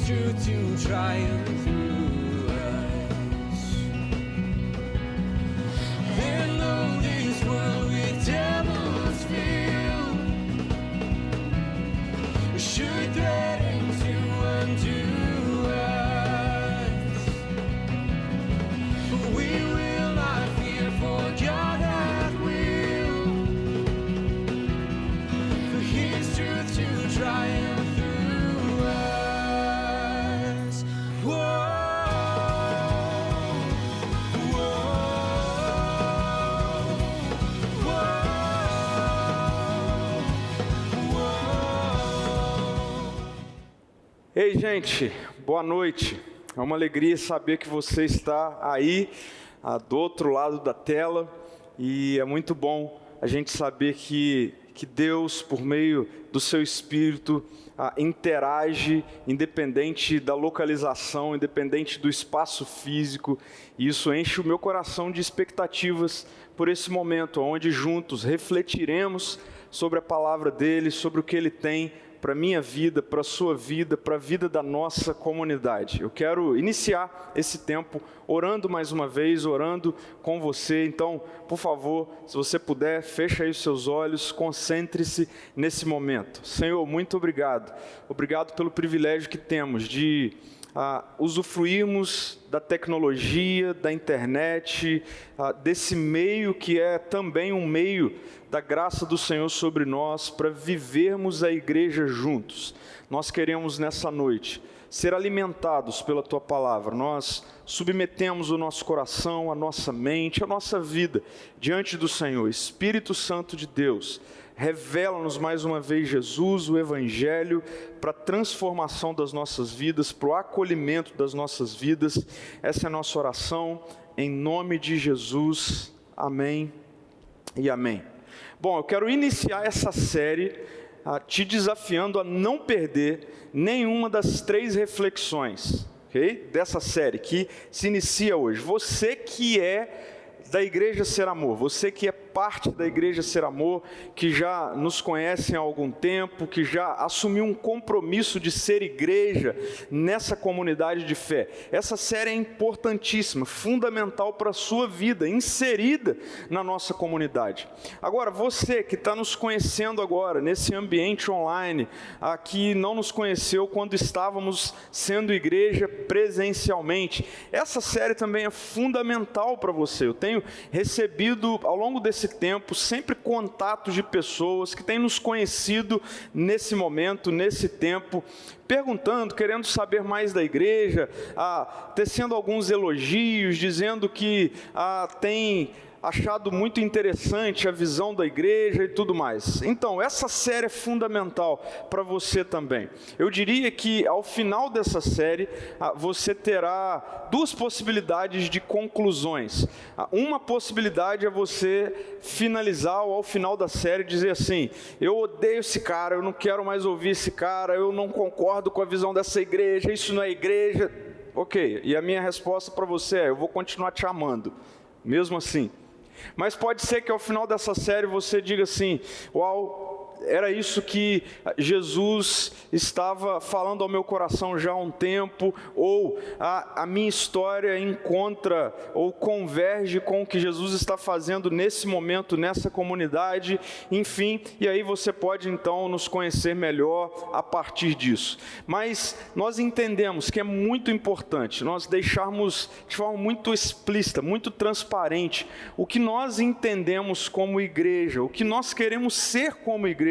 truth to triumph through us. Then though this world with devils filled should threaten to undo us, we will not fear, for God hath willed for His truth to triumph through us. Whoa, whoa, whoa, whoa. Ei, gente, boa noite. É uma alegria saber que você está aí, do outro lado da tela, e é muito bom a gente saber que Deus, por meio do seu Espírito, interage, independente da localização, independente do espaço físico, e isso enche o meu coração de expectativas por esse momento, onde juntos refletiremos sobre a palavra dele, sobre o que ele tem para a minha vida, para a sua vida, para a vida da nossa comunidade. Eu quero iniciar esse tempo orando mais uma vez, orando com você. Então, por favor, se você puder, feche aí os seus olhos, concentre-se nesse momento. Senhor, muito obrigado. Obrigado pelo privilégio que temos de usufruirmos da tecnologia, da internet, desse meio que é também um meio da graça do Senhor sobre nós, para vivermos a igreja juntos. Nós queremos nessa noite ser alimentados pela Tua Palavra. Nós submetemos o nosso coração, a nossa mente, a nossa vida diante do Senhor. Espírito Santo de Deus, revela-nos mais uma vez Jesus, o Evangelho, para a transformação das nossas vidas, para o acolhimento das nossas vidas. Essa é a nossa oração, em nome de Jesus. Amém e amém. Bom, eu quero iniciar essa série te desafiando a não perder nenhuma das 3 reflexões, ok? Dessa série que se inicia hoje. Você que é da Igreja Ser Amor, você que é parte da Igreja Ser Amor, que já nos conhece há algum tempo, que já assumiu um compromisso de ser igreja nessa comunidade de fé. Essa série é importantíssima, fundamental para a sua vida, inserida na nossa comunidade. Agora, você que está nos conhecendo agora, nesse ambiente online, que não nos conheceu quando estávamos sendo igreja presencialmente, essa série também é fundamental para você. Eu tenho recebido ao longo desse tempo sempre contatos de pessoas que têm nos conhecido nesse momento, nesse tempo, perguntando, querendo saber mais da igreja, tecendo alguns elogios, dizendo que tem achado muito interessante a visão da igreja e tudo mais. Então, essa série é fundamental para você também. Eu diria que ao final dessa série, você terá 2 possibilidades de conclusões. Uma possibilidade é você finalizar ou ao final da série dizer assim: eu odeio esse cara, eu não quero mais ouvir esse cara, eu não concordo com a visão dessa igreja, isso não é igreja. Ok, e a minha resposta para você é: eu vou continuar te amando, mesmo assim. Mas pode ser que ao final dessa série você diga assim: uau, era isso que Jesus estava falando ao meu coração já há um tempo, ou a minha história encontra ou converge com o que Jesus está fazendo nesse momento, nessa comunidade, enfim, e aí você pode então nos conhecer melhor a partir disso. Mas nós entendemos que é muito importante nós deixarmos de forma muito explícita, muito transparente, o que nós entendemos como igreja, o que nós queremos ser como igreja.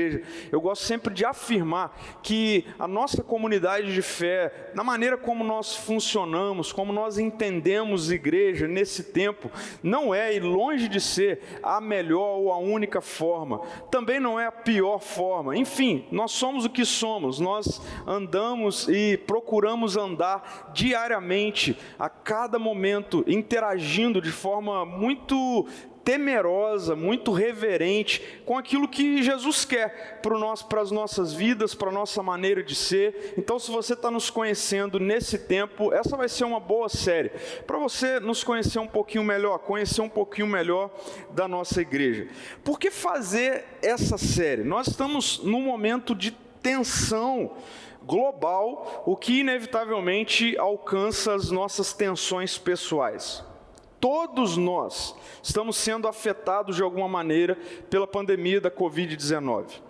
Eu gosto sempre de afirmar que a nossa comunidade de fé, na maneira como nós funcionamos, como nós entendemos igreja nesse tempo, não é, e longe de ser, a melhor ou a única forma, também não é a pior forma. Enfim, nós somos o que somos, nós andamos e procuramos andar diariamente, a cada momento, interagindo de forma muito temerosa, muito reverente com aquilo que Jesus quer para as nossas vidas, para a nossa maneira de ser. Então, se você está nos conhecendo nesse tempo, essa vai ser uma boa série, para você nos conhecer um pouquinho melhor, conhecer um pouquinho melhor da nossa igreja. Por que fazer essa série? Nós estamos num momento de tensão global, o que inevitavelmente alcança as nossas tensões pessoais. Todos nós estamos sendo afetados de alguma maneira pela pandemia da Covid-19.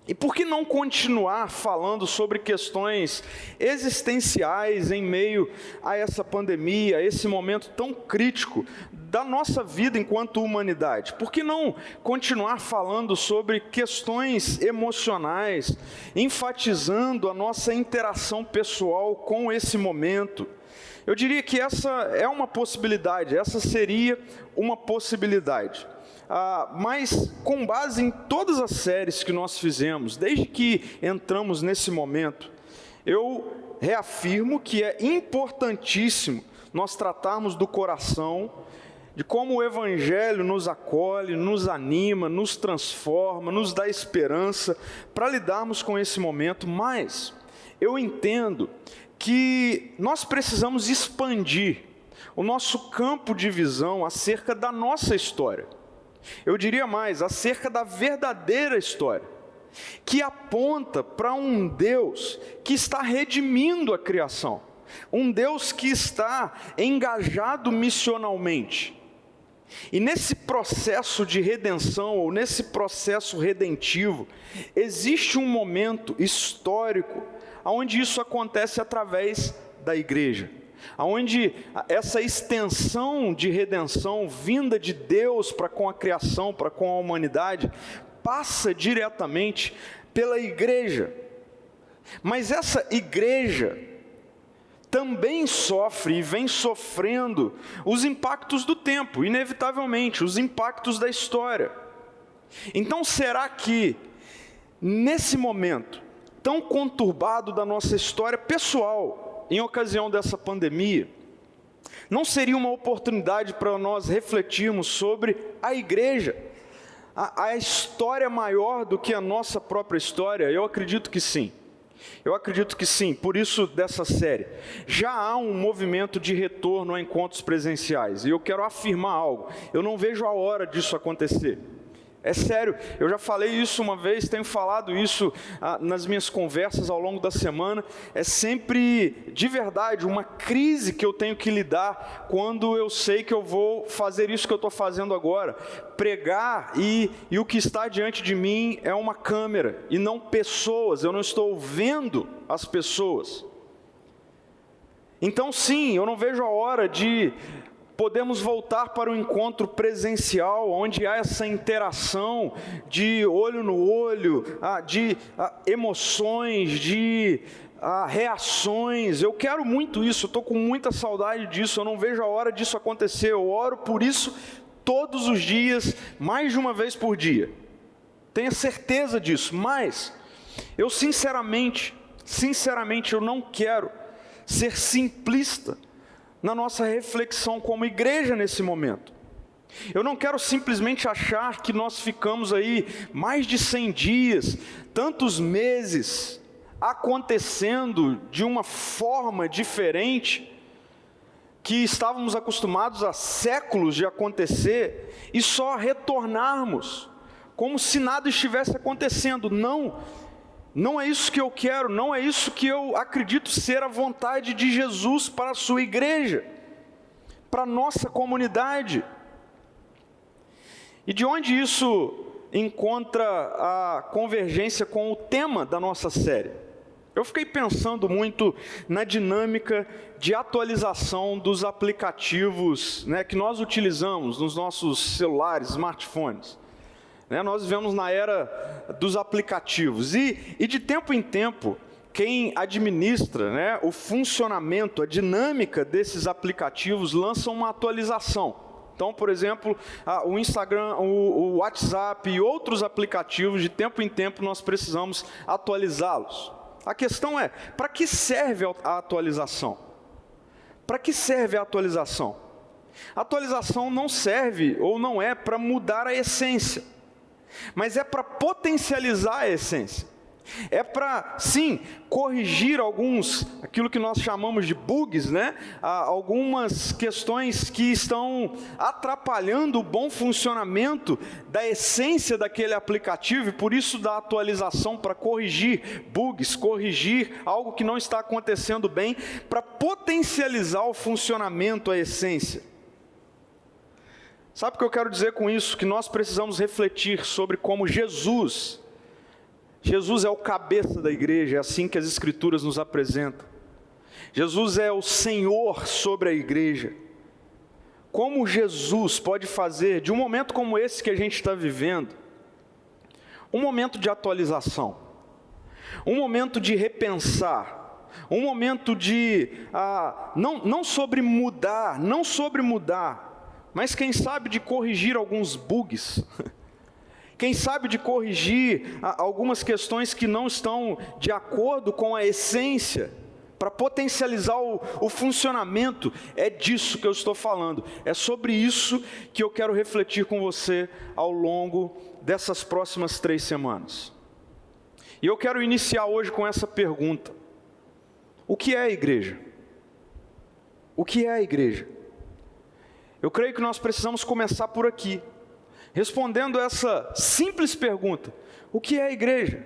E por que não continuar falando sobre questões existenciais em meio a essa pandemia, a esse momento tão crítico da nossa vida enquanto humanidade? Por que não continuar falando sobre questões emocionais, enfatizando a nossa interação pessoal com esse momento? Eu diria que essa é uma possibilidade, essa seria uma possibilidade. Mas com base em todas as séries que nós fizemos, desde que entramos nesse momento, eu reafirmo que é importantíssimo nós tratarmos do coração, de como o Evangelho nos acolhe, nos anima, nos transforma, nos dá esperança para lidarmos com esse momento, mas eu entendo que nós precisamos expandir o nosso campo de visão acerca da nossa história. Eu diria mais, acerca da verdadeira história, que aponta para um Deus que está redimindo a criação, um Deus que está engajado missionalmente. E nesse processo de redenção, ou nesse processo redentivo, existe um momento histórico onde isso acontece através da igreja, onde essa extensão de redenção vinda de Deus para com a criação, para com a humanidade, passa diretamente pela igreja. Mas essa igreja também sofre e vem sofrendo os impactos do tempo, inevitavelmente, os impactos da história. Então, será que, nesse momento tão conturbado da nossa história pessoal, em ocasião dessa pandemia, não seria uma oportunidade para nós refletirmos sobre a igreja, a história maior do que a nossa própria história? Eu acredito que sim. Eu acredito que sim, por isso dessa série. Já há um movimento de retorno a encontros presenciais, e eu quero afirmar algo, eu não vejo a hora disso acontecer. É sério, eu já falei isso uma vez, tenho falado isso nas minhas conversas ao longo da semana. É sempre, de verdade, uma crise que eu tenho que lidar quando eu sei que eu vou fazer isso que eu estou fazendo agora. Pregar e o que está diante de mim é uma câmera e não pessoas, eu não estou vendo as pessoas. Então sim, eu não vejo a hora de podemos voltar para o encontro presencial, onde há essa interação de olho no olho, de emoções, de reações. Eu quero muito isso, eu estou com muita saudade disso, eu não vejo a hora disso acontecer. Eu oro por isso todos os dias, mais de uma vez por dia. Tenha certeza disso, mas eu sinceramente, eu não quero ser simplista na nossa reflexão como igreja nesse momento. Eu não quero simplesmente achar que nós ficamos aí mais de 100 dias, tantos meses, acontecendo de uma forma diferente, que estávamos acostumados há séculos de acontecer, e só retornarmos, como se nada estivesse acontecendo. Não é isso que eu quero, não é isso que eu acredito ser a vontade de Jesus para a sua igreja, para a nossa comunidade. E de onde isso encontra a convergência com o tema da nossa série? Eu fiquei pensando muito na dinâmica de atualização dos aplicativos, que nós utilizamos nos nossos celulares, smartphones. Nós vivemos na era dos aplicativos e de tempo em tempo, quem administra o funcionamento, a dinâmica desses aplicativos lança uma atualização. Então, por exemplo, o Instagram, o WhatsApp e outros aplicativos, de tempo em tempo nós precisamos atualizá-los. A questão é, para que serve a atualização? Para que serve a atualização? A atualização não serve ou não é para mudar a essência, mas é para potencializar a essência. É para, sim, corrigir aquilo que nós chamamos de bugs, né? Algumas questões que estão atrapalhando o bom funcionamento da essência daquele aplicativo, e por isso da atualização, para corrigir bugs, corrigir algo que não está acontecendo bem, para potencializar o funcionamento, a essência. Sabe o que eu quero dizer com isso? Que nós precisamos refletir sobre como Jesus é o cabeça da igreja, é assim que as Escrituras nos apresentam. Jesus é o Senhor sobre a igreja. Como Jesus pode fazer, de um momento como esse que a gente está vivendo, um momento de atualização, um momento de repensar, um momento de, não sobre mudar, mas quem sabe de corrigir alguns bugs, quem sabe de corrigir algumas questões que não estão de acordo com a essência, para potencializar o funcionamento. É disso que eu estou falando, é sobre isso que eu quero refletir com você ao longo dessas próximas 3 semanas. E eu quero iniciar hoje com essa pergunta: o que é a igreja? O que é a igreja? Eu creio que nós precisamos começar por aqui, respondendo essa simples pergunta: o que é a igreja?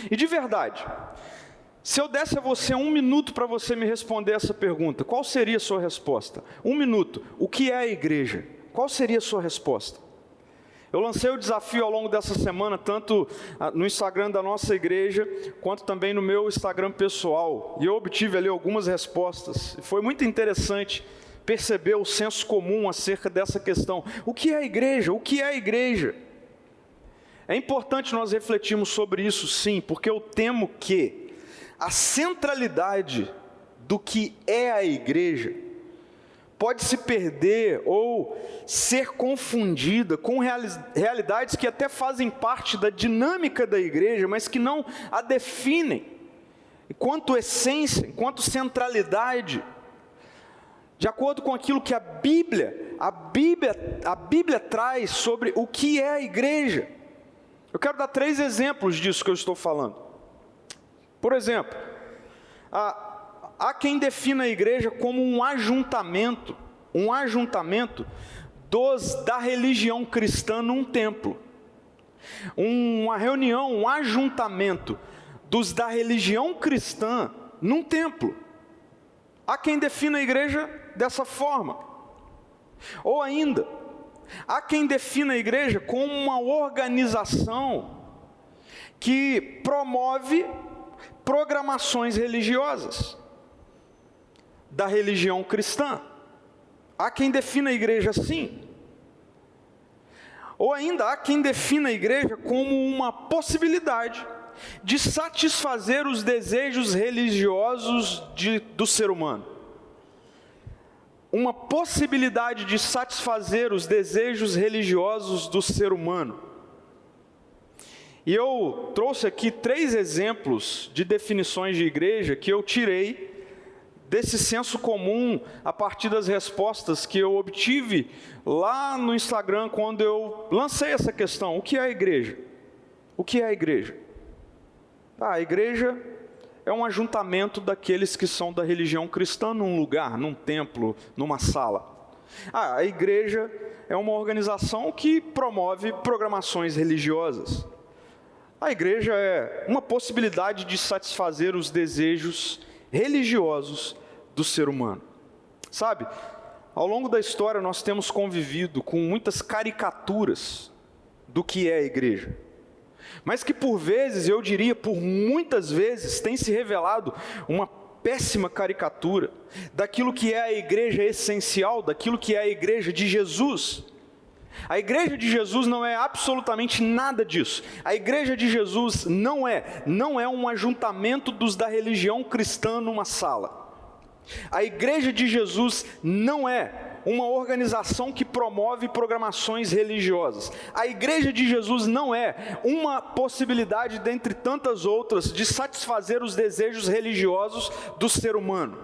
E de verdade, se eu desse a você 1 minuto para você me responder essa pergunta, qual seria a sua resposta? 1 minuto, o que é a igreja? Qual seria a sua resposta? Eu lancei o desafio ao longo dessa semana, tanto no Instagram da nossa igreja, quanto também no meu Instagram pessoal, e eu obtive ali algumas respostas. Foi muito interessante perceber o senso comum acerca dessa questão. O que é a igreja? O que é a igreja? É importante nós refletirmos sobre isso, sim, porque eu temo que a centralidade do que é a igreja pode se perder ou ser confundida com realidades que até fazem parte da dinâmica da igreja, mas que não a definem enquanto essência, enquanto centralidade, de acordo com aquilo que a Bíblia traz sobre o que é a igreja. Eu quero dar 3 exemplos disso que eu estou falando. Por exemplo, há quem defina a igreja como um ajuntamento da religião cristã num templo. Uma reunião, um ajuntamento dos da religião cristã num templo. Há quem defina a igreja dessa forma. Ou ainda, há quem defina a igreja como uma organização que promove programações religiosas da religião cristã. Há quem defina a igreja assim. Ou ainda há quem defina a igreja como uma possibilidade de satisfazer os desejos religiosos do ser humano. Uma possibilidade de satisfazer os desejos religiosos do ser humano. E eu trouxe aqui 3 exemplos de definições de igreja que eu tirei desse senso comum a partir das respostas que eu obtive lá no Instagram quando eu lancei essa questão: o que é a igreja? O que é a igreja? A igreja é um ajuntamento daqueles que são da religião cristã num lugar, num templo, numa sala. A igreja é uma organização que promove programações religiosas. A igreja é uma possibilidade de satisfazer os desejos religiosos do ser humano. Sabe, ao longo da história nós temos convivido com muitas caricaturas do que é a igreja, mas que por vezes, eu diria por muitas vezes, tem se revelado uma péssima caricatura daquilo que é a igreja essencial, daquilo que é a igreja de Jesus. A igreja de Jesus não é absolutamente nada disso. A igreja de Jesus não é um ajuntamento dos da religião cristã numa sala. A igreja de Jesus não é uma organização que promove programações religiosas. A igreja de Jesus não é uma possibilidade, dentre tantas outras, de satisfazer os desejos religiosos do ser humano.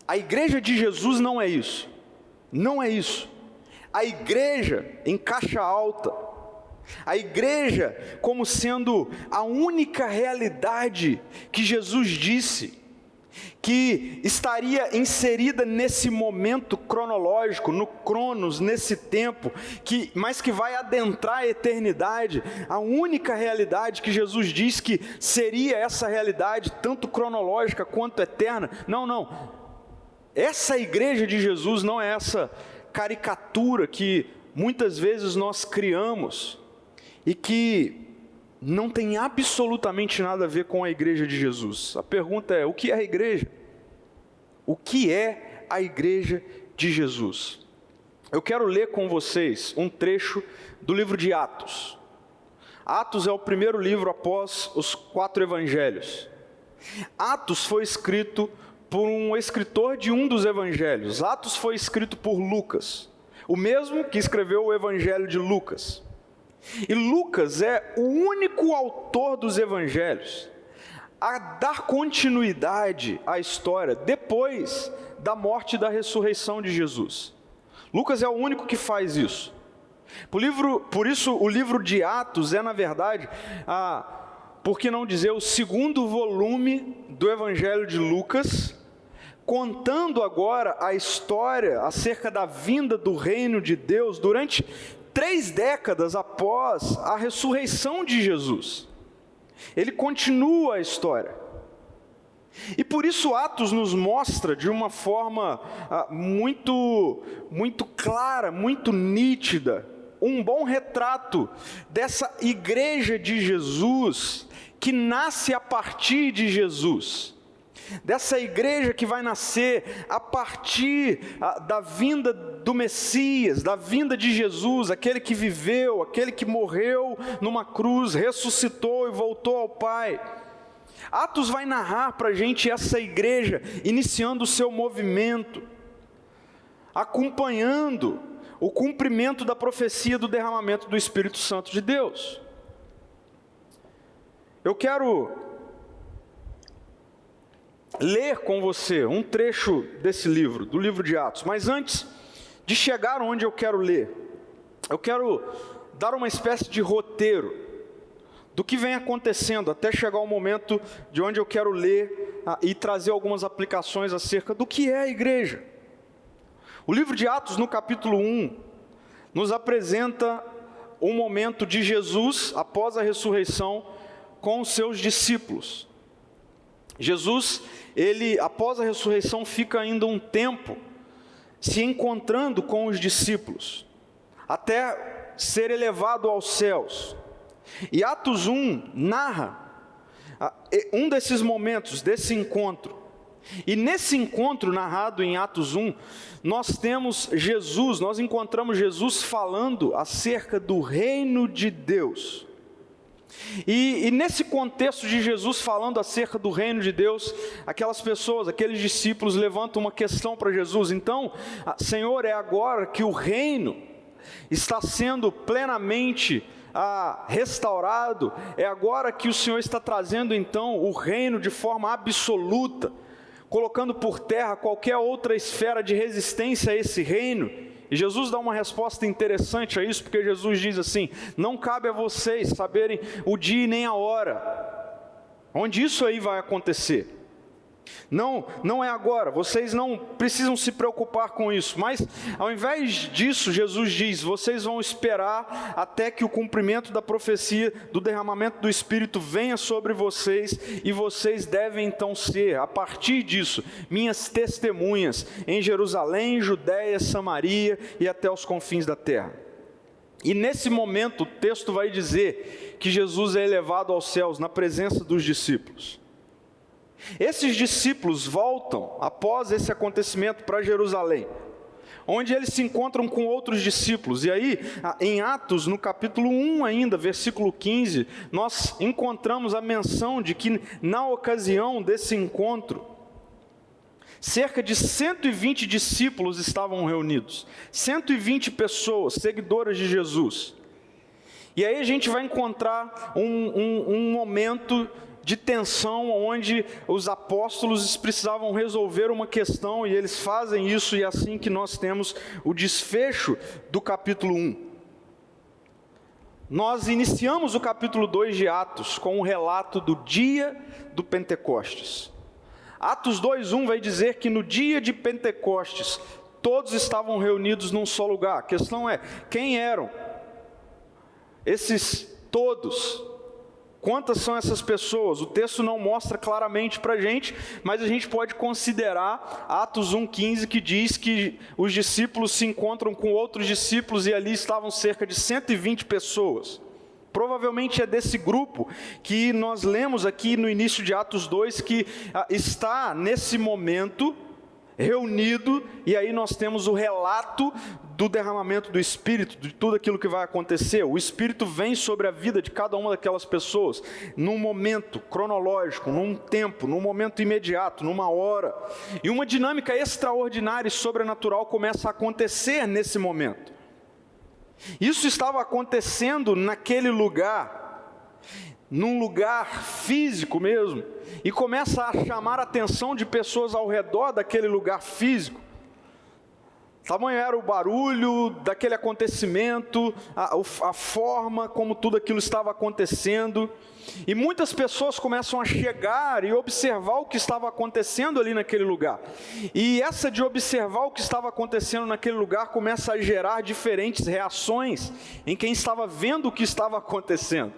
A igreja de Jesus não é isso. Não é isso. A igreja, em caixa alta, A igreja como sendo a única realidade que Jesus disse que estaria inserida nesse momento cronológico, no Cronos, nesse tempo, mas que vai adentrar a eternidade. A única realidade que Jesus diz que seria essa realidade, tanto cronológica quanto eterna. Não. Essa igreja de Jesus não é essa caricatura que muitas vezes nós criamos e que não tem absolutamente nada a ver com a igreja de Jesus. A pergunta é: o que é a igreja? O que é a igreja de Jesus? Eu quero ler com vocês um trecho do livro de Atos. Atos é o primeiro livro após os 4 evangelhos. Atos foi escrito por um escritor de um dos evangelhos. Atos foi escrito por Lucas, o mesmo que escreveu o evangelho de Lucas. E Lucas é o único autor dos evangelhos a dar continuidade à história depois da morte e da ressurreição de Jesus. Lucas é o único que faz isso. Por isso o livro de Atos é, na verdade, por que não dizer, o segundo volume do evangelho de Lucas, contando agora a história acerca da vinda do reino de Deus durante 3 décadas após a ressurreição de Jesus. Ele continua a história. E por isso Atos nos mostra de uma forma muito clara, muito nítida, um bom retrato dessa igreja de Jesus que nasce a partir de Jesus. Dessa igreja que vai nascer a partir da vinda do Messias, da vinda de Jesus, aquele que viveu, aquele que morreu numa cruz, ressuscitou e voltou ao Pai. Atos vai narrar para a gente essa igreja iniciando o seu movimento, acompanhando o cumprimento da profecia do derramamento do Espírito Santo de Deus. Eu quero ler com você um trecho desse livro, do livro de Atos, mas antes de chegar onde eu quero ler, eu quero dar uma espécie de roteiro do que vem acontecendo até chegar ao momento de onde eu quero ler e trazer algumas aplicações acerca do que é a igreja. O livro de Atos, no capítulo 1, nos apresenta um momento de Jesus após a ressurreição com os seus discípulos. Jesus, ele após a ressurreição fica ainda um tempo se encontrando com os discípulos, até ser elevado aos céus. E Atos 1 narra um desses momentos, desse encontro. E nesse encontro narrado em Atos 1, nós encontramos Jesus falando acerca do reino de Deus. E nesse contexto de Jesus falando acerca do reino de Deus, aquelas pessoas, aqueles discípulos levantam uma questão para Jesus. Então, Senhor, é agora que o reino está sendo plenamente restaurado, é agora que o Senhor está trazendo então o reino de forma absoluta, colocando por terra qualquer outra esfera de resistência a esse reino. E Jesus dá uma resposta interessante a isso, porque Jesus diz assim: não cabe a vocês saberem o dia e nem a hora onde isso aí vai acontecer. Não é agora, vocês não precisam se preocupar com isso, mas ao invés disso, Jesus diz: vocês vão esperar até que o cumprimento da profecia do derramamento do Espírito venha sobre vocês, e vocês devem então ser, a partir disso, minhas testemunhas em Jerusalém, Judéia, Samaria e até os confins da terra. E nesse momento o texto vai dizer que Jesus é elevado aos céus na presença dos discípulos. Esses discípulos voltam, após esse acontecimento, para Jerusalém, onde eles se encontram com outros discípulos. E aí, em Atos, no capítulo 1 ainda, versículo 15, nós encontramos a menção de que, na ocasião desse encontro, cerca de 120 discípulos estavam reunidos, 120 pessoas, seguidoras de Jesus. E aí a gente vai encontrar um momento de tensão, onde os apóstolos precisavam resolver uma questão, e eles fazem isso, e é assim que nós temos o desfecho do capítulo 1. nós iniciamos o capítulo 2 de Atos com um relato do dia do Pentecostes. Atos 2:1 vai dizer que no dia de Pentecostes, todos estavam reunidos num só lugar. A questão é, quem eram esses todos? Quantas são essas pessoas? O texto não mostra claramente para a gente, mas a gente pode considerar Atos 1:15, que diz que os discípulos se encontram com outros discípulos e ali estavam cerca de 120 pessoas. Provavelmente é desse grupo que nós lemos aqui no início de Atos 2, que está nesse momento reunido, e aí nós temos o relato do derramamento do Espírito, de tudo aquilo que vai acontecer. O Espírito vem sobre a vida de cada uma daquelas pessoas, num momento cronológico, num tempo, num momento imediato, numa hora. E uma dinâmica extraordinária e sobrenatural começa a acontecer nesse momento. Isso estava acontecendo naquele lugar, num lugar físico mesmo, e começa a chamar a atenção de pessoas ao redor daquele lugar físico. Tamanho era o barulho daquele acontecimento, a forma como tudo aquilo estava acontecendo, e muitas pessoas começam a chegar e observar o que estava acontecendo ali naquele lugar. E essa de observar o que estava acontecendo naquele lugar começa a gerar diferentes reações em quem estava vendo o que estava acontecendo.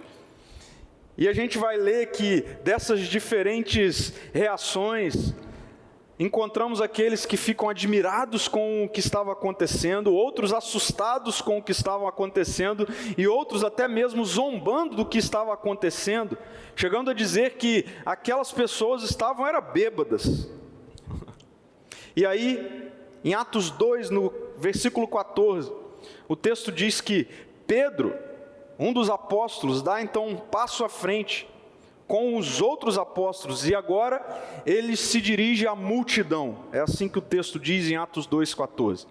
E a gente vai ler que dessas diferentes reações, encontramos aqueles que ficam admirados com o que estava acontecendo, outros assustados com o que estava acontecendo, e outros até mesmo zombando do que estava acontecendo, chegando a dizer que aquelas pessoas estavam bêbadas. E aí, em Atos 2, no versículo 14, o texto diz que Pedro, um dos apóstolos, dá então um passo à frente com os outros apóstolos, e agora ele se dirige à multidão. É assim que o texto diz em Atos 2,14.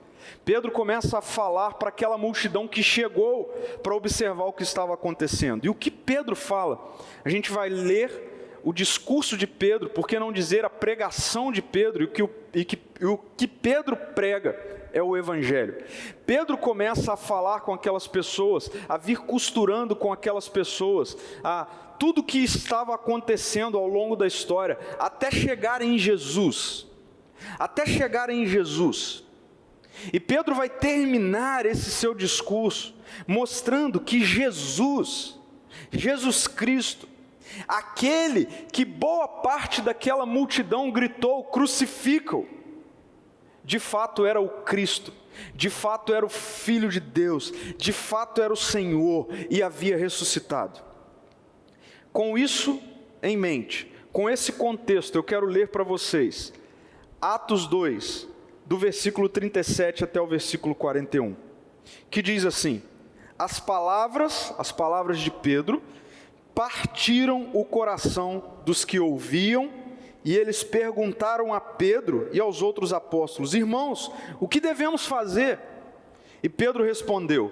Pedro começa a falar para aquela multidão que chegou para observar o que estava acontecendo. E o que Pedro fala? A gente vai ler o discurso de Pedro, por que não dizer a pregação de Pedro, e o que Pedro prega é o Evangelho. Pedro começa a falar com aquelas pessoas, a vir costurando com aquelas pessoas, tudo o que estava acontecendo ao longo da história, até chegar em Jesus. Até chegar em Jesus. E Pedro vai terminar esse seu discurso mostrando que Jesus Cristo, aquele que boa parte daquela multidão gritou, crucificam, de fato era o Cristo, de fato era o Filho de Deus, de fato era o Senhor e havia ressuscitado. Com isso em mente, com esse contexto, eu quero ler para vocês Atos 2, do versículo 37 até o versículo 41, que diz assim: as palavras de Pedro partiram o coração dos que ouviam, e eles perguntaram a Pedro e aos outros apóstolos: irmãos, o que devemos fazer? E Pedro respondeu: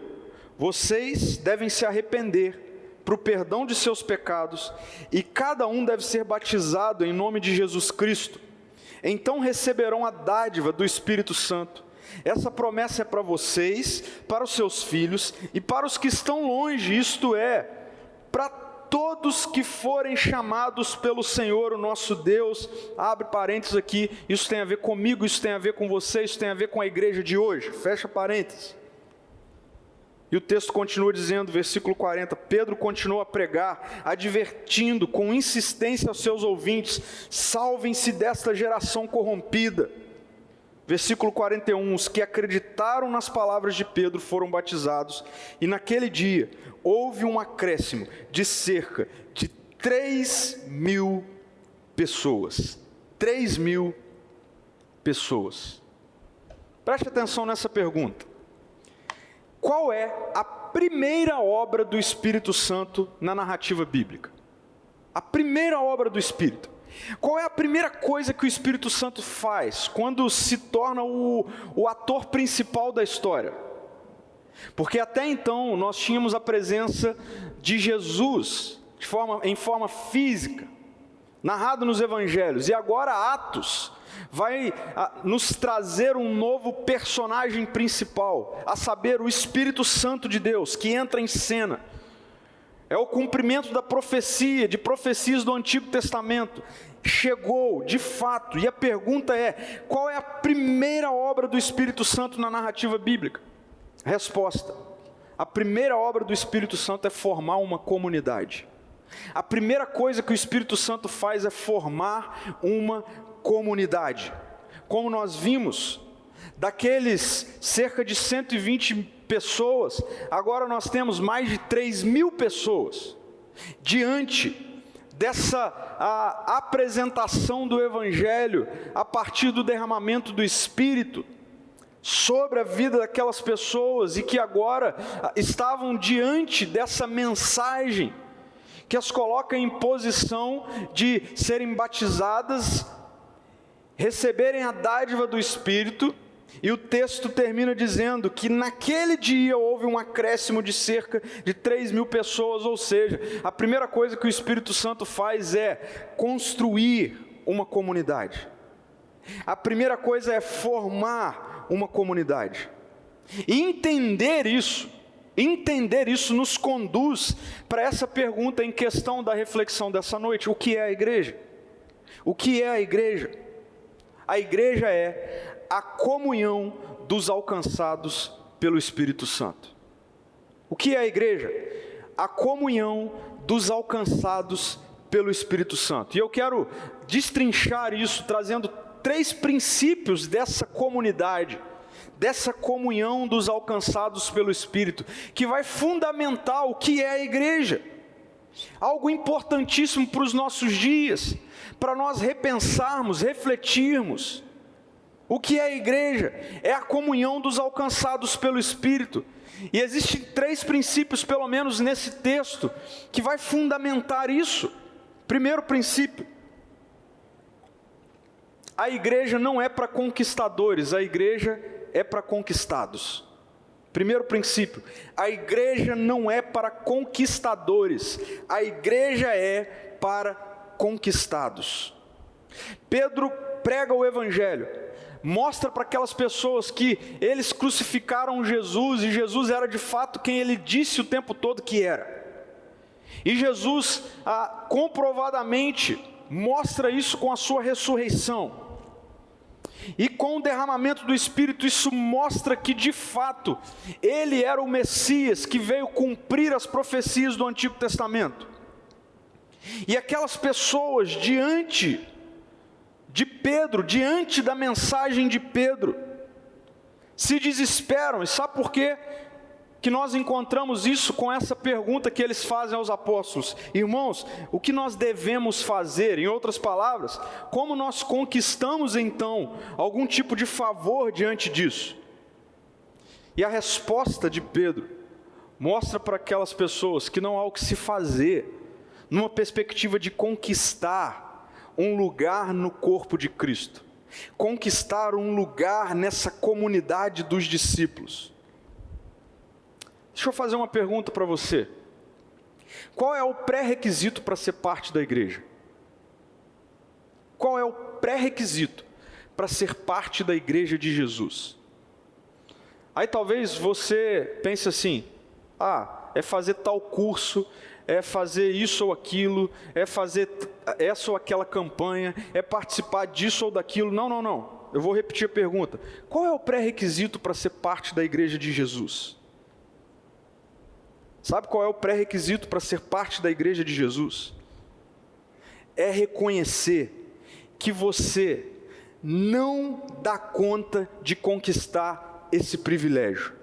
vocês devem se arrepender para o perdão de seus pecados, e cada um deve ser batizado em nome de Jesus Cristo. Então receberão a dádiva do Espírito Santo. Essa promessa é para vocês, para os seus filhos e para os que estão longe, isto é, para todos que forem chamados pelo Senhor, o nosso Deus. Abre parênteses aqui, isso tem a ver comigo, isso tem a ver com você, isso tem a ver com a igreja de hoje. Fecha parênteses. E o texto continua dizendo, versículo 40, Pedro continua a pregar, advertindo com insistência aos seus ouvintes: salvem-se desta geração corrompida. Versículo 41, os que acreditaram nas palavras de Pedro foram batizados, e naquele dia houve um acréscimo de cerca de 3.000 pessoas. 3.000 pessoas. Preste atenção nessa pergunta. Qual é a primeira obra do Espírito Santo na narrativa bíblica? A primeira obra do Espírito. Qual é a primeira coisa que o Espírito Santo faz quando se torna o ator principal da história? Porque até então nós tínhamos a presença de Jesus em forma física, narrado nos Evangelhos, e agora Atos vai nos trazer um novo personagem principal, a saber, o Espírito Santo de Deus, que entra em cena é o cumprimento da profecia, de profecias do Antigo Testamento. Chegou, de fato, e a pergunta é: qual é a primeira obra do Espírito Santo na narrativa bíblica? Resposta: a primeira obra do Espírito Santo é formar uma comunidade. A primeira coisa que o Espírito Santo faz é formar uma comunidade. Como nós vimos, daqueles cerca de 120 pessoas, agora nós temos mais de 3.000 pessoas, diante dessa apresentação do Evangelho, a partir do derramamento do Espírito, sobre a vida daquelas pessoas, e que agora estavam diante dessa mensagem, que as coloca em posição de serem batizadas, receberem a dádiva do Espírito. E o texto termina dizendo que naquele dia houve um acréscimo de cerca de 3.000 pessoas, ou seja, a primeira coisa que o Espírito Santo faz é construir uma comunidade. A primeira coisa é formar uma comunidade. E entender isso nos conduz para essa pergunta em questão da reflexão dessa noite: o que é a igreja? O que é a igreja? A igreja é a comunhão dos alcançados pelo Espírito Santo. O que é a igreja? A comunhão dos alcançados pelo Espírito Santo. E eu quero destrinchar isso trazendo 3 princípios dessa comunidade, dessa comunhão dos alcançados pelo Espírito, que vai fundamentar o que é a igreja. Algo importantíssimo para os nossos dias, para nós repensarmos, refletirmos. O que é a igreja? É a comunhão dos alcançados pelo Espírito. E existem 3 princípios, pelo menos nesse texto, que vai fundamentar isso. Primeiro princípio: a igreja não é para conquistadores, a igreja é para conquistados. Primeiro princípio: a igreja não é para conquistadores, a igreja é para conquistados. Pedro prega o Evangelho, mostra para aquelas pessoas que eles crucificaram Jesus, e Jesus era de fato quem ele disse o tempo todo que era. E Jesus comprovadamente mostra isso com a sua ressurreição. E com o derramamento do Espírito, isso mostra que de fato ele era o Messias que veio cumprir as profecias do Antigo Testamento. E aquelas pessoas diante de Pedro, diante da mensagem de Pedro, se desesperam. E sabe por quê que nós encontramos isso com essa pergunta que eles fazem aos apóstolos? Irmãos, o que nós devemos fazer? Em outras palavras, como nós conquistamos então algum tipo de favor diante disso? E a resposta de Pedro mostra para aquelas pessoas que não há o que se fazer, numa perspectiva de conquistar um lugar no corpo de Cristo, conquistar um lugar nessa comunidade dos discípulos. Deixa eu fazer uma pergunta para você: qual é o pré-requisito para ser parte da igreja? Qual é o pré-requisito para ser parte da igreja de Jesus? Aí talvez você pense assim: é fazer tal curso, é fazer isso ou aquilo, é fazer essa ou aquela campanha, é participar disso ou daquilo. Não. Eu vou repetir a pergunta: qual é o pré-requisito para ser parte da igreja de Jesus? Sabe qual é o pré-requisito para ser parte da igreja de Jesus? É reconhecer que você não dá conta de conquistar esse privilégio.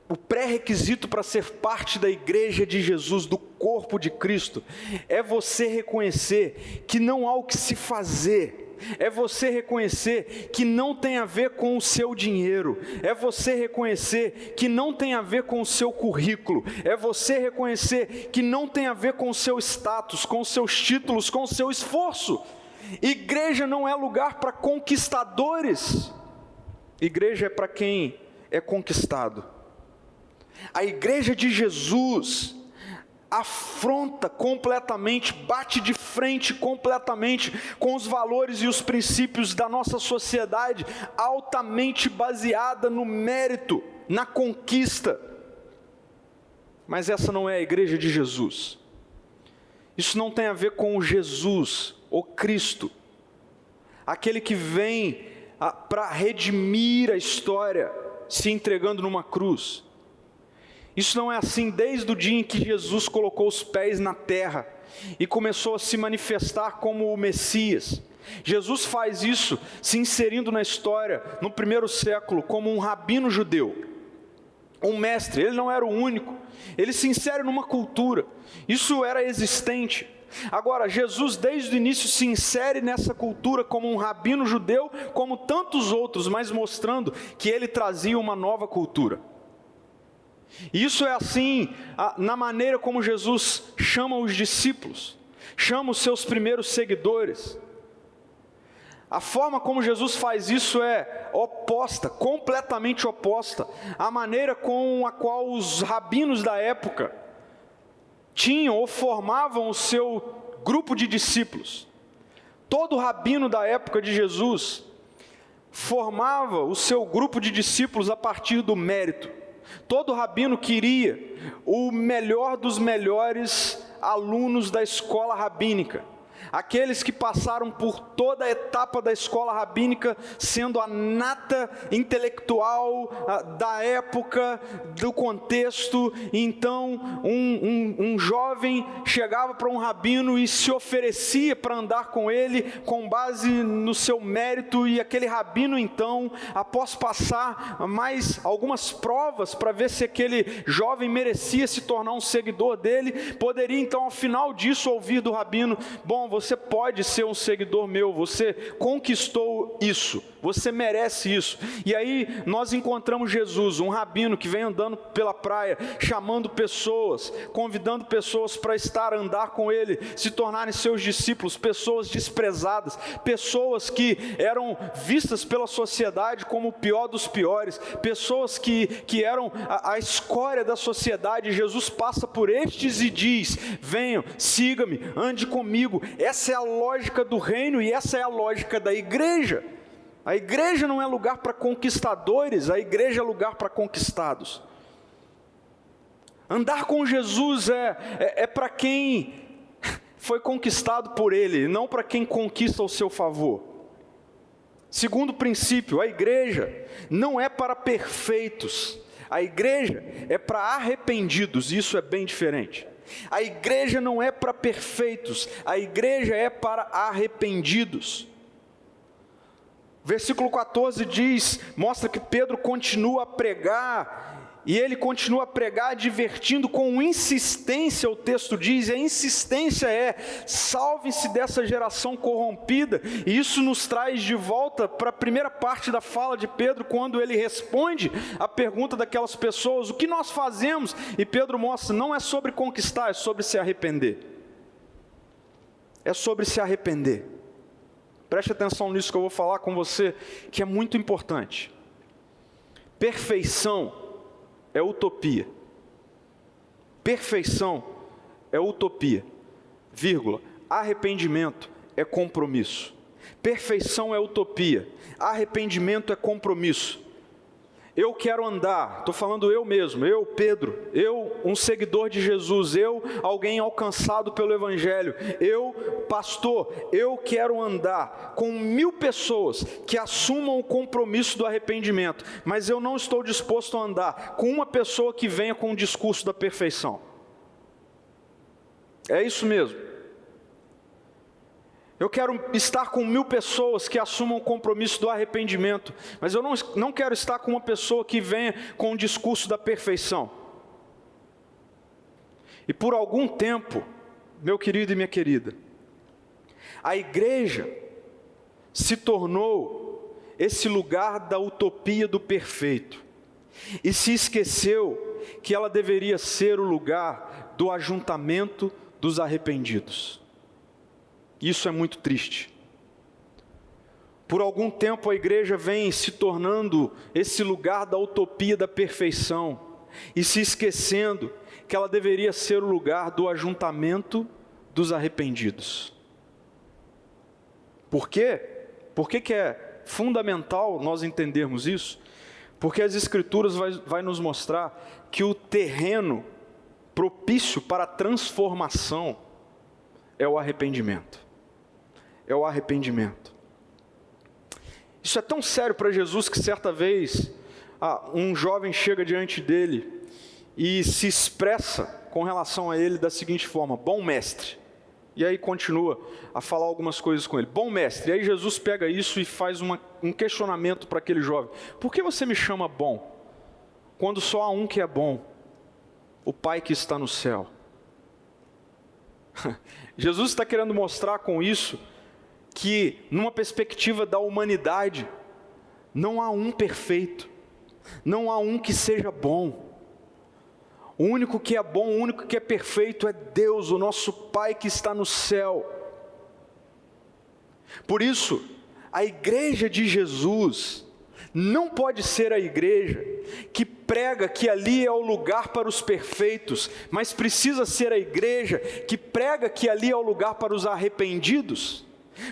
O pré-requisito para ser parte da igreja de Jesus, do corpo de Cristo, é você reconhecer que não há o que se fazer. É você reconhecer que não tem a ver com o seu dinheiro, é você reconhecer que não tem a ver com o seu currículo, é você reconhecer que não tem a ver com o seu status, com os seus títulos, com o seu esforço. Igreja não é lugar para conquistadores, igreja é para quem é conquistado. A igreja de Jesus afronta completamente, bate de frente completamente com os valores e os princípios da nossa sociedade, altamente baseada no mérito, na conquista. Mas essa não é a igreja de Jesus. Isso não tem a ver com Jesus, o Cristo, aquele que vem para redimir a história, se entregando numa cruz. Isso não é assim desde o dia em que Jesus colocou os pés na terra e começou a se manifestar como o Messias. Jesus faz isso se inserindo na história no primeiro século como um rabino judeu, um mestre. Ele não era o único, ele se insere numa cultura, isso era existente. Agora, Jesus desde o início se insere nessa cultura como um rabino judeu, como tantos outros, mas mostrando que ele trazia uma nova cultura. Isso é assim na maneira como Jesus chama os discípulos, chama os seus primeiros seguidores. A forma como Jesus faz isso é oposta, completamente oposta à maneira com a qual os rabinos da época tinham ou formavam o seu grupo de discípulos. Todo rabino da época de Jesus formava o seu grupo de discípulos a partir do mérito. Todo rabino queria o melhor dos melhores alunos da escola rabínica. Aqueles que passaram por toda a etapa da escola rabínica, sendo a nata intelectual da época, do contexto. Então, um jovem chegava para um rabino e se oferecia para andar com ele, com base no seu mérito, e aquele rabino, então, após passar mais algumas provas para ver se aquele jovem merecia se tornar um seguidor dele, poderia, então, ao final disso, ouvir do rabino: bom, você pode ser um seguidor meu, você conquistou isso, você merece isso. E aí nós encontramos Jesus, um rabino que vem andando pela praia, chamando pessoas, convidando pessoas para andar com ele, se tornarem seus discípulos, pessoas desprezadas, pessoas que eram vistas pela sociedade como o pior dos piores, pessoas que eram a escória da sociedade. Jesus passa por estes e diz: venham, siga-me, ande comigo. Essa é a lógica do reino e essa é a lógica da igreja. A igreja não é lugar para conquistadores, a igreja é lugar para conquistados. Andar com Jesus é para quem foi conquistado por Ele, não para quem conquista ao seu favor. Segundo princípio, a igreja não é para perfeitos, a igreja é para arrependidos, isso é bem diferente. A igreja não é para perfeitos, a igreja é para arrependidos. Versículo 14 mostra que Pedro continua a pregar, e ele continua a pregar advertindo com insistência. O texto diz, e a insistência é: salvem-se dessa geração corrompida. E isso nos traz de volta para a primeira parte da fala de Pedro, quando ele responde a pergunta daquelas pessoas: o que nós fazemos? E Pedro mostra, não é sobre conquistar, é sobre se arrepender. É sobre se arrepender. Preste atenção nisso que eu vou falar com você, que é muito importante. Perfeição é utopia. Perfeição é utopia, vírgula. Arrependimento é compromisso. Perfeição é utopia, arrependimento é compromisso. Eu quero andar, estou falando eu mesmo, eu, Pedro, eu, um seguidor de Jesus, eu, alguém alcançado pelo Evangelho, eu, pastor, eu quero andar com 1000 pessoas que assumam o compromisso do arrependimento, mas eu não estou disposto a andar com uma pessoa que venha com o discurso da perfeição. É isso mesmo. Eu quero estar com 1000 pessoas que assumam o compromisso do arrependimento, mas eu não quero estar com uma pessoa que venha com o discurso da perfeição. E por algum tempo, meu querido e minha querida, a igreja se tornou esse lugar da utopia do perfeito, e se esqueceu que ela deveria ser o lugar do ajuntamento dos arrependidos. Isso é muito triste. Por algum tempo a igreja vem se tornando esse lugar da utopia da perfeição e se esquecendo que ela deveria ser o lugar do ajuntamento dos arrependidos. Por quê? Por que é fundamental nós entendermos isso? Porque as Escrituras vai nos mostrar que o terreno propício para a transformação é o arrependimento. É o arrependimento. Isso é tão sério para Jesus que certa vez um jovem chega diante dele e se expressa com relação a ele da seguinte forma: bom mestre. E aí continua a falar algumas coisas com ele. Bom mestre. E aí Jesus pega isso e faz um questionamento para aquele jovem. Por que você me chama bom? Quando só há um que é bom, o Pai que está no céu. Jesus está querendo mostrar com isso que, numa perspectiva da humanidade, não há um perfeito, não há um que seja bom. O único que é bom, o único que é perfeito é Deus, o nosso Pai que está no céu. Por isso, a igreja de Jesus não pode ser a igreja que prega que ali é o lugar para os perfeitos, mas precisa ser a igreja que prega que ali é o lugar para os arrependidos.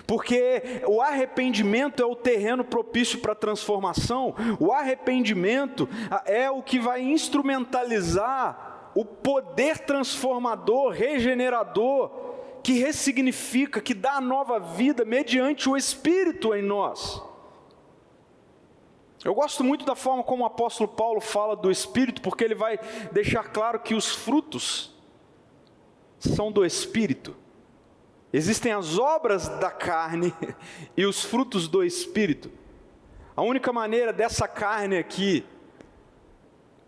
Porque o arrependimento é o terreno propício para a transformação, o arrependimento é o que vai instrumentalizar o poder transformador, regenerador, que ressignifica, que dá nova vida mediante o Espírito em nós. Eu gosto muito da forma como o apóstolo Paulo fala do Espírito, porque ele vai deixar claro que os frutos são do Espírito. Existem as obras da carne e os frutos do Espírito. A única maneira dessa carne aqui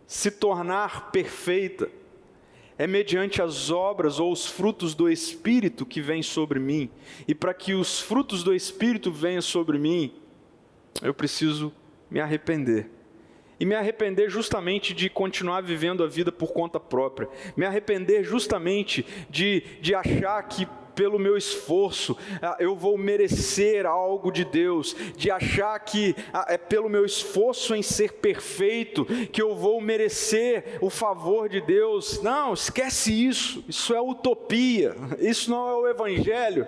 se tornar perfeita é mediante as obras ou os frutos do Espírito que vêm sobre mim. E para que os frutos do Espírito venham sobre mim, eu preciso me arrepender. E me arrepender justamente de continuar vivendo a vida por conta própria. Me arrepender justamente de achar que pelo meu esforço eu vou merecer algo de Deus, de achar que é pelo meu esforço em ser perfeito que eu vou merecer o favor de Deus. Não, esquece isso, isso é utopia, isso não é o Evangelho.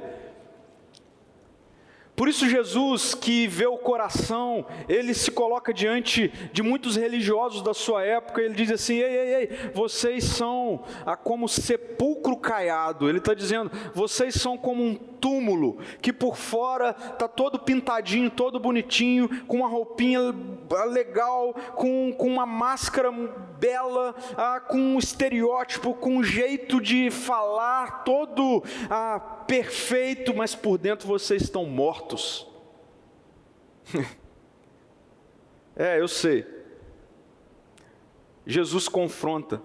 Por isso Jesus, que vê o coração, ele se coloca diante de muitos religiosos da sua época, ele diz assim: ei, vocês são como sepulcro caiado. Ele está dizendo, vocês são como um túmulo, que por fora está todo pintadinho, todo bonitinho, com uma roupinha legal, com uma máscara bela, com um estereótipo, com um jeito de falar todo perfeito, mas por dentro vocês estão mortos. Eu sei. Jesus confronta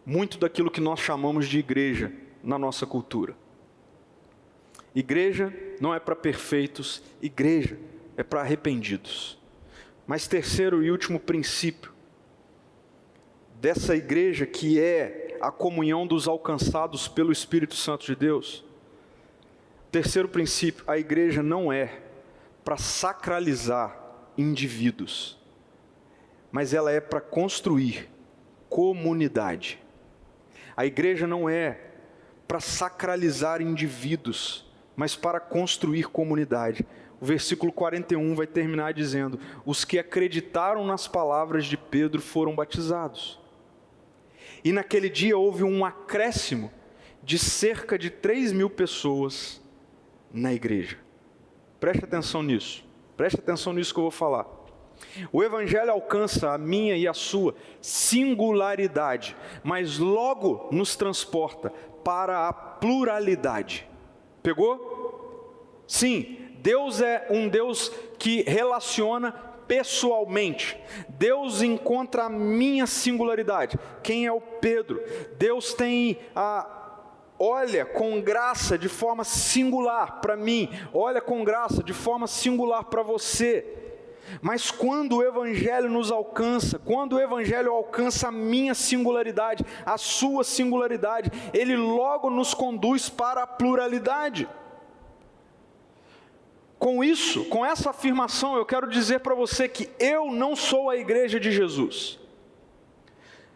muito daquilo que nós chamamos de igreja na nossa cultura. Igreja não é para perfeitos, igreja é para arrependidos. Mas terceiro e último princípio dessa igreja, que é a comunhão dos alcançados pelo Espírito Santo de Deus. Terceiro princípio, a igreja não é para sacralizar indivíduos, mas ela é para construir comunidade. A igreja não é para sacralizar indivíduos, mas para construir comunidade. O versículo 41 vai terminar dizendo: os que acreditaram nas palavras de Pedro foram batizados. E naquele dia houve um acréscimo de cerca de 3.000 pessoas na igreja. Preste atenção nisso que eu vou falar. O Evangelho alcança a minha e a sua singularidade, mas logo nos transporta para a pluralidade. Pegou? Sim, Deus é um Deus que relaciona pessoalmente. Deus encontra a minha singularidade. Quem é o Pedro? Deus olha com graça de forma singular para mim, olha com graça de forma singular para você. Mas quando o Evangelho nos alcança, quando o Evangelho alcança a minha singularidade, a sua singularidade, ele logo nos conduz para a pluralidade. Com isso, com essa afirmação, eu quero dizer para você que eu não sou a igreja de Jesus.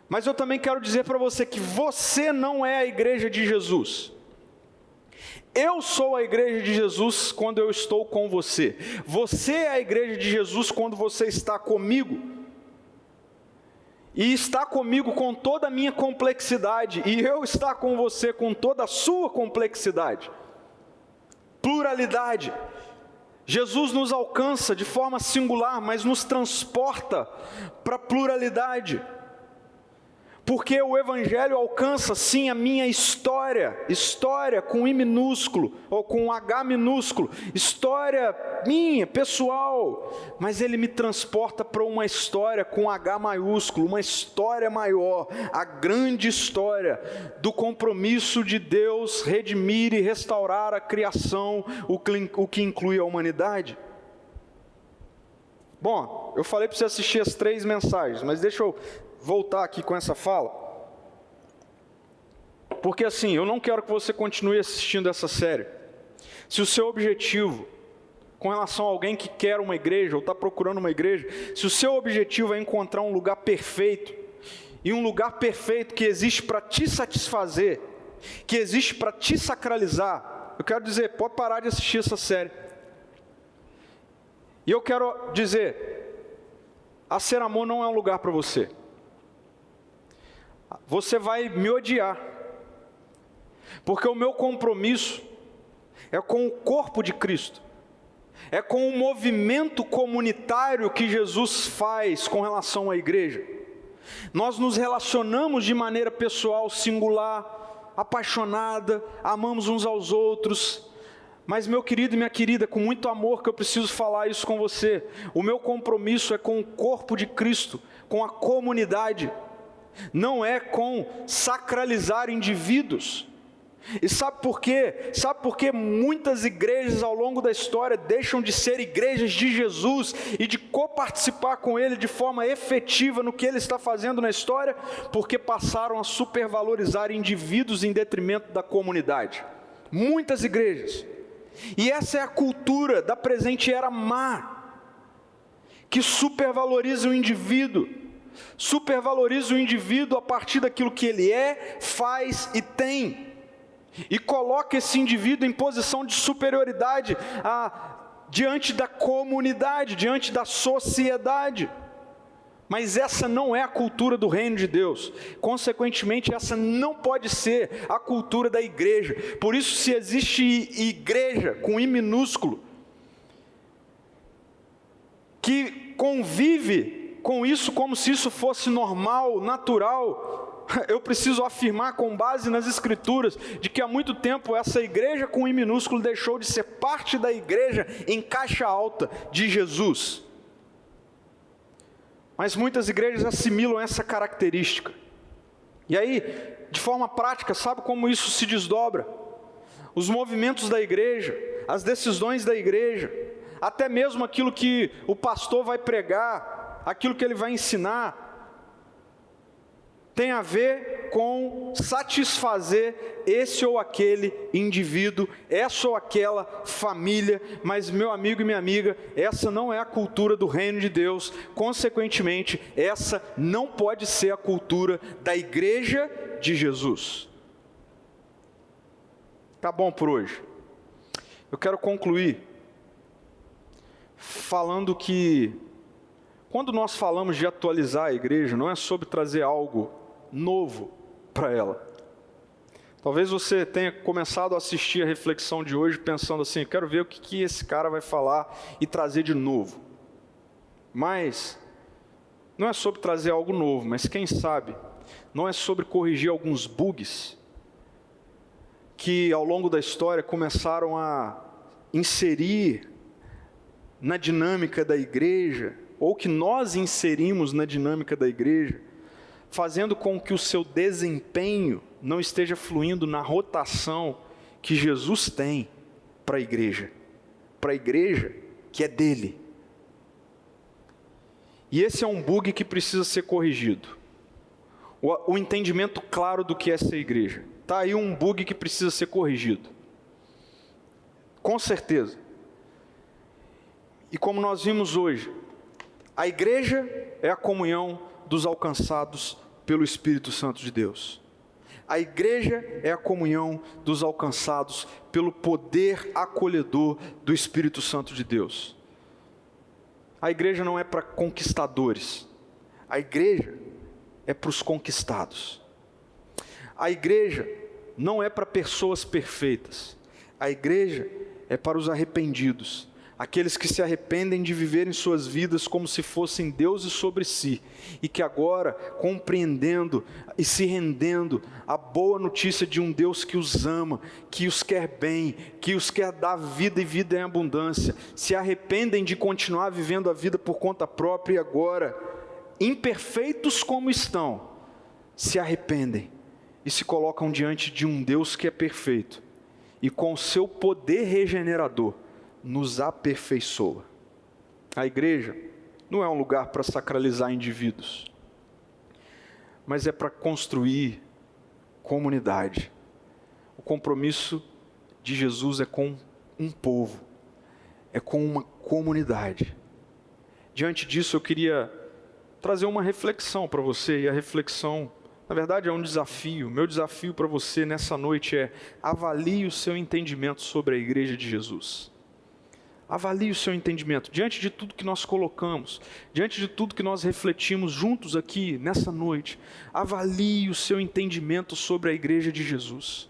Mas eu também quero dizer para você que você não é a igreja de Jesus. Eu sou a igreja de Jesus quando eu estou com você. Você é a igreja de Jesus quando você está comigo. e está comigo com toda a minha complexidade, e eu estar com você com toda a sua complexidade. Pluralidade. Jesus nos alcança de forma singular, mas nos transporta para a pluralidade. Porque o Evangelho alcança sim a minha história, história com I minúsculo, ou com H minúsculo, história minha, pessoal, mas ele me transporta para uma história com H maiúsculo, uma história maior, a grande história do compromisso de Deus redimir e restaurar a criação, o que inclui a humanidade. Bom, eu falei para você assistir as 3 mensagens, mas deixa eu voltar aqui com essa fala, porque assim, eu não quero que você continue assistindo essa série, se o seu objetivo, com relação a alguém que quer uma igreja, ou está procurando uma igreja, se o seu objetivo é encontrar um lugar perfeito, e um lugar perfeito que existe para te satisfazer, que existe para te sacralizar, eu quero dizer, pode parar de assistir essa série, e eu quero dizer, a Ser Amor não é um lugar para você. Você vai me odiar, porque o meu compromisso é com o corpo de Cristo, é com o movimento comunitário que Jesus faz com relação à igreja. Nós nos relacionamos de maneira pessoal, singular, apaixonada, amamos uns aos outros, mas meu querido e minha querida, com muito amor que eu preciso falar isso com você, o meu compromisso é com o corpo de Cristo, com a comunidade, não é com sacralizar indivíduos. E sabe por quê? Sabe por que muitas igrejas ao longo da história deixam de ser igrejas de Jesus e de coparticipar com Ele de forma efetiva no que Ele está fazendo na história? Porque passaram a supervalorizar indivíduos em detrimento da comunidade. Muitas igrejas. E essa é a cultura da presente era má, que supervaloriza o indivíduo. Supervaloriza o indivíduo a partir daquilo que ele é, faz e tem, e coloca esse indivíduo em posição de superioridade diante da comunidade, diante da sociedade. Mas essa não é a cultura do reino de Deus, consequentemente essa não pode ser a cultura da igreja. Por isso, se existe igreja com I minúsculo, que convive com isso como se isso fosse normal, natural, eu preciso afirmar com base nas escrituras, de que há muito tempo essa igreja com I minúsculo deixou de ser parte da igreja em caixa alta de Jesus. Mas muitas igrejas assimilam essa característica, e aí, de forma prática, sabe como isso se desdobra? Os movimentos da igreja, as decisões da igreja, até mesmo aquilo que o pastor vai pregar, aquilo que ele vai ensinar, tem a ver com satisfazer esse ou aquele indivíduo, essa ou aquela família, mas meu amigo e minha amiga, essa não é a cultura do reino de Deus, consequentemente, essa não pode ser a cultura da igreja de Jesus. Tá bom por hoje. Eu quero concluir falando que quando nós falamos de atualizar a igreja, não é sobre trazer algo novo para ela. Talvez você tenha começado a assistir a reflexão de hoje pensando assim, eu quero ver o que esse cara vai falar e trazer de novo. Mas não é sobre trazer algo novo, mas quem sabe, não é sobre corrigir alguns bugs que ao longo da história começaram a inserir na dinâmica da igreja, ou que nós inserimos na dinâmica da igreja, fazendo com que o seu desempenho não esteja fluindo na rotação que Jesus tem para a igreja que é dele. E esse é um bug que precisa ser corrigido. O entendimento claro do que é ser igreja. Está aí um bug que precisa ser corrigido. Com certeza. E como nós vimos hoje, a igreja é a comunhão dos alcançados pelo Espírito Santo de Deus. A igreja é a comunhão dos alcançados pelo poder acolhedor do Espírito Santo de Deus. A igreja não é para conquistadores. A igreja é para os conquistados. A igreja não é para pessoas perfeitas. A igreja é para os arrependidos, aqueles que se arrependem de viverem suas vidas como se fossem deuses sobre si, e que agora, compreendendo e se rendendo à boa notícia de um Deus que os ama, que os quer bem, que os quer dar vida e vida em abundância, se arrependem de continuar vivendo a vida por conta própria e agora, imperfeitos como estão, se arrependem e se colocam diante de um Deus que é perfeito, e com o seu poder regenerador, nos aperfeiçoa. A igreja não é um lugar para sacralizar indivíduos, mas é para construir comunidade. O compromisso de Jesus é com um povo, é com uma comunidade. Diante disso, eu queria trazer uma reflexão para você, e a reflexão, na verdade, é um desafio. Meu desafio para você nessa noite é: avalie o seu entendimento sobre a igreja de Jesus. Avalie o seu entendimento, diante de tudo que nós colocamos, diante de tudo que nós refletimos juntos aqui, nessa noite. Avalie o seu entendimento sobre a igreja de Jesus.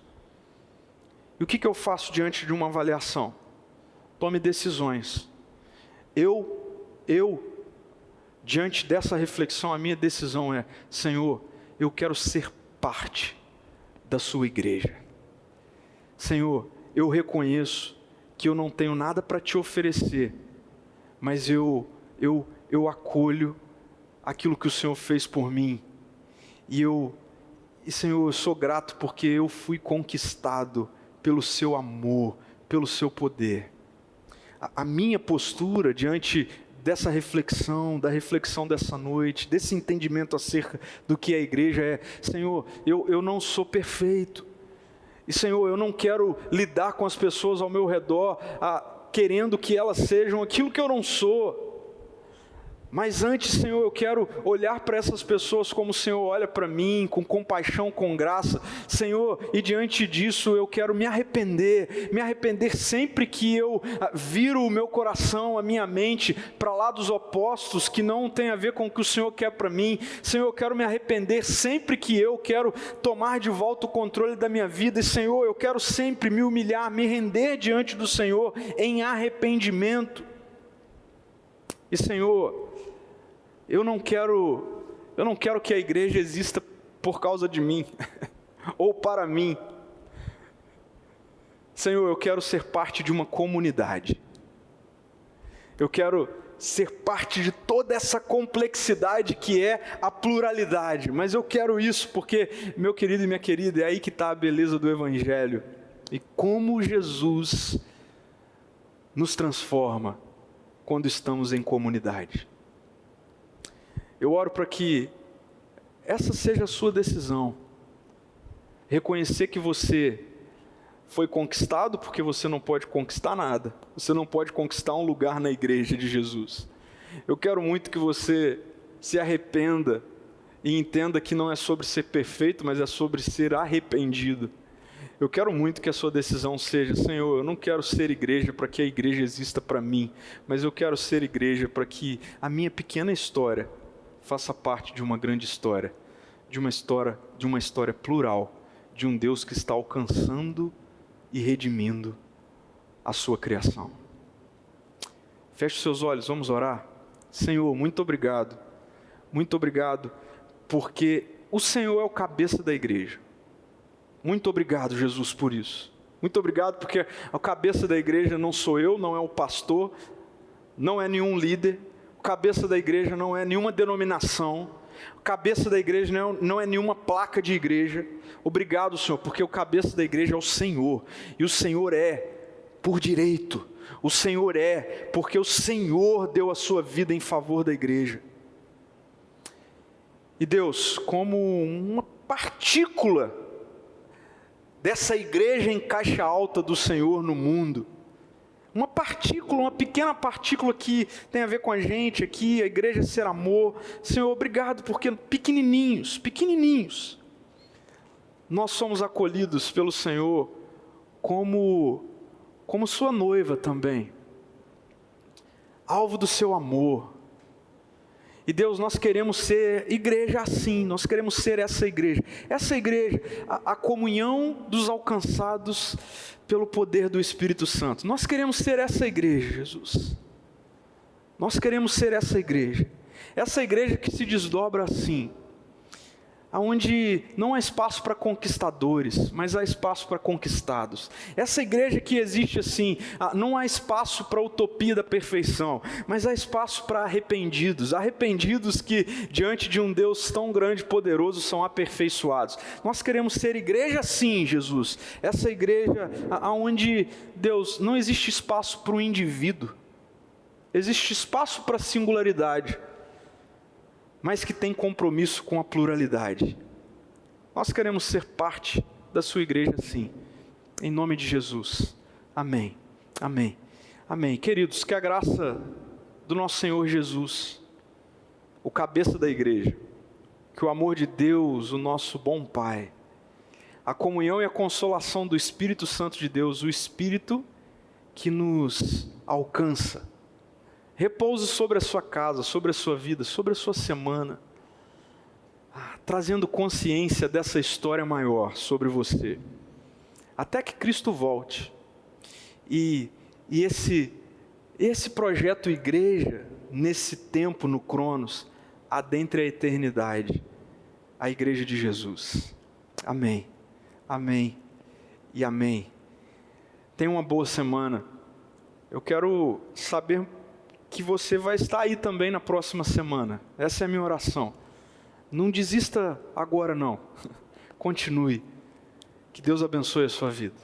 E o que eu faço diante de uma avaliação? Tome decisões. Diante dessa reflexão, a minha decisão é: Senhor, eu quero ser parte da sua igreja. Senhor, eu reconheço que eu não tenho nada para te oferecer, mas eu acolho aquilo que o Senhor fez por mim, e Senhor, eu sou grato porque eu fui conquistado pelo seu amor, pelo seu poder. A minha postura diante dessa reflexão, da reflexão dessa noite, desse entendimento acerca do que é a igreja é: Senhor, eu não sou perfeito, e Senhor, eu não quero lidar com as pessoas ao meu redor, querendo que elas sejam aquilo que eu não sou. Mas antes, Senhor, eu quero olhar para essas pessoas como o Senhor olha para mim, com compaixão, com graça. Senhor, e diante disso eu quero me arrepender sempre que eu viro o meu coração, a minha mente, para lados opostos, que não tem a ver com o que o Senhor quer para mim. Senhor, eu quero me arrepender sempre que eu quero tomar de volta o controle da minha vida. E Senhor, eu quero sempre me humilhar, me render diante do Senhor em arrependimento. E Senhor, eu não quero que a igreja exista por causa de mim, ou para mim. Senhor, eu quero ser parte de uma comunidade. Eu quero ser parte de toda essa complexidade que é a pluralidade. Mas eu quero isso porque, meu querido e minha querida, é aí que está a beleza do Evangelho. E como Jesus nos transforma quando estamos em comunidade. Eu oro para que essa seja a sua decisão. Reconhecer que você foi conquistado, porque você não pode conquistar nada. Você não pode conquistar um lugar na igreja de Jesus. Eu quero muito que você se arrependa e entenda que não é sobre ser perfeito, mas é sobre ser arrependido. Eu quero muito que a sua decisão seja: Senhor, eu não quero ser igreja para que a igreja exista para mim, mas eu quero ser igreja para que a minha pequena história faça parte de uma grande história, de uma história plural, de um Deus que está alcançando e redimindo a sua criação. Feche seus olhos, vamos orar. Senhor, muito obrigado, porque o Senhor é o cabeça da igreja. Muito obrigado, Jesus, por isso. Muito obrigado porque a cabeça da igreja não sou eu, não é o pastor, não é nenhum líder. O cabeça da igreja não é nenhuma denominação. O cabeça da igreja não é nenhuma placa de igreja. Obrigado, Senhor, porque o cabeça da igreja é o Senhor. E o Senhor é por direito. O Senhor é porque o Senhor deu a sua vida em favor da igreja. E Deus, como uma partícula dessa igreja em caixa alta do Senhor no mundo, uma partícula, uma pequena partícula que tem a ver com a gente aqui, a igreja ser amor. Senhor, obrigado, porque pequenininhos, nós somos acolhidos pelo Senhor como sua noiva também, alvo do seu amor. E Deus, nós queremos ser igreja assim, nós queremos ser essa igreja, a comunhão dos alcançados pelo poder do Espírito Santo. Nós queremos ser essa igreja, Jesus. Nós queremos ser essa igreja que se desdobra assim, aonde não há espaço para conquistadores, mas há espaço para conquistados. Essa igreja que existe assim, não há espaço para a utopia da perfeição, mas há espaço para arrependidos que diante de um Deus tão grande e poderoso são aperfeiçoados. Nós queremos ser igreja assim, Jesus, essa igreja aonde, Deus, não existe espaço para o indivíduo, existe espaço para a singularidade, mas que tem compromisso com a pluralidade. Nós queremos ser parte da sua igreja assim, em nome de Jesus. Amém, amém, amém. Queridos, que a graça do nosso Senhor Jesus, o cabeça da igreja, que o amor de Deus, o nosso bom Pai, a comunhão e a consolação do Espírito Santo de Deus, o Espírito que nos alcança, repouse sobre a sua casa, sobre a sua vida, sobre a sua semana, trazendo consciência dessa história maior sobre você, até que Cristo volte, e esse projeto igreja, nesse tempo no Cronos, adentre a eternidade, a igreja de Jesus. Amém, amém e amém. Tenha uma boa semana. Eu quero saber que você vai estar aí também na próxima semana. Essa é a minha oração. Não desista agora não. Continue. Que Deus abençoe a sua vida.